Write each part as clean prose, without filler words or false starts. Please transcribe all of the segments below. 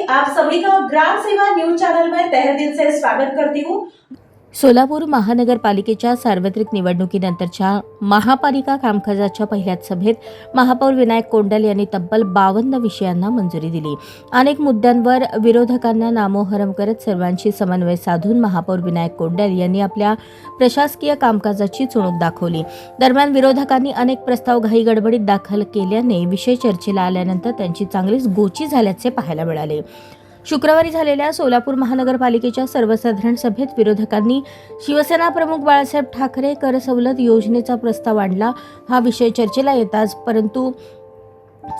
आप सभी का ग्राम सेवा न्यूज चैनल में तहे दिल से स्वागत करती हूँ। सोलापूर महानगरपालिकेच्या सार्वत्रिक निवडणुकीनंतरच्या महापालिका कामकाजाच्या पहिल्याच सभेत महापौर विनायक कोंडल यांनी तब्बल 52 विषयांना मंजुरी दिली। अनेक मुद्द्यांवर विरोधकांना नामोहरम करत सर्वांशी समन्वय साधून महापौर विनायक कोंडल यांनी आपल्या प्रशासकीय कामकाजाची चुणूक दाखवली। दरम्यान विरोधकांनी अनेक प्रस्ताव घाईगडबडीत दाखल केल्याने विषय चर्चेला आल्यानंतर त्यांची चांगलीच गोची झाल्याचे पाहायला मिळाले। शुक्रवारी झालेल्या सोलापूर महानगरपालिकेच्या सर्वसाधारण सभेत विरोधकांनी शिवसेना प्रमुख बाळासाहेब ठाकरे कर सवलत योजनेचा प्रस्ताव आणला। हा विषय चर्चेला येताच परंतु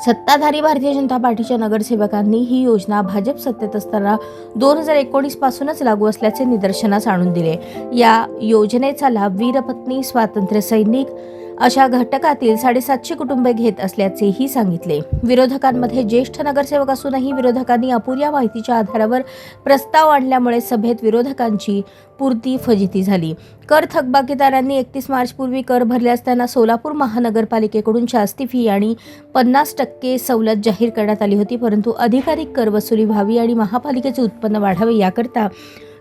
सत्ताधारी भारतीय जनता पार्टीच्या नगरसेवकांनी ही योजना भाजप सत्तेत असताना 2019 पासूनच लागू असल्याचे निदर्शनास आणून दिले। या योजनेचा लाभ वीरपत्नी, स्वातंत्र्य सैनिक अशा घटकातील 750 कुटुंबे घेत असल्याचेही सांगितले। विरोधकांमध्ये ज्येष्ठ नगरसेवक असूनही विरोधकांनी अपुऱ्या माहितीच्या आधारावर प्रस्ताव आणल्यामुळे सभेत विरोधकांची पुरती फजिती झाली। कर थकबाकीदारांनी 31 मार्च पूर्वी कर भरले असताना सोलापूर महानगरपालिकेकडून शास्ती फी आणि 50% सवलत जाहीर करण्यात आली होती, परंतु अधिकाधिक कर वसुली व्हावी आणि महापालिकेचे उत्पन्न वाढावे याकरता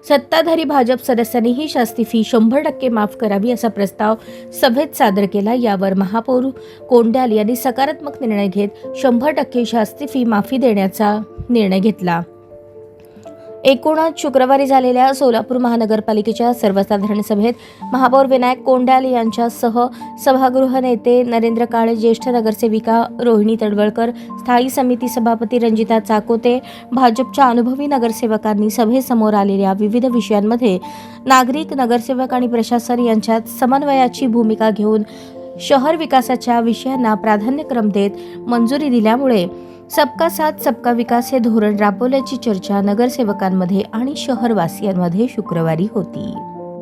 सत्ताधारी भाजप सदस्यांनी ही शास्ती फी 100% माफ करावी असा प्रस्ताव सभेत सादर केला। यावर महापौर कोंडल यांनी सकारात्मक निर्णय घेत 100% शास्ती फी माफी देण्याचा निर्णय घेतला। एकूणच शुक्रवारी झालेल्या सोलापूर महानगरपालिकेच्या सर्वसाधारण सभेत महापौर विनायक कोंडल यांच्यासह सभागृह नेते नरेंद्र काळे, ज्येष्ठ नगरसेविका रोहिणी तडवळकर, स्थायी समिती सभापती रंजिता चाकोते, भाजपच्या अनुभवी नगरसेवकांनी सभेसमोर आलेल्या विविध विषयांमध्ये नागरिक, नगरसेवक आणि प्रशासन यांच्यात समन्वयाची भूमिका घेऊन शहर विकासाच्या विषयांना प्राधान्यक्रम देत मंजुरी दिल्यामुळे सबका साथ सबका विकास हे धोरण राबवल्याची चर्चा नगरसेवकांमध्ये आणि शहरवासियांमध्ये शुक्रवारी होती।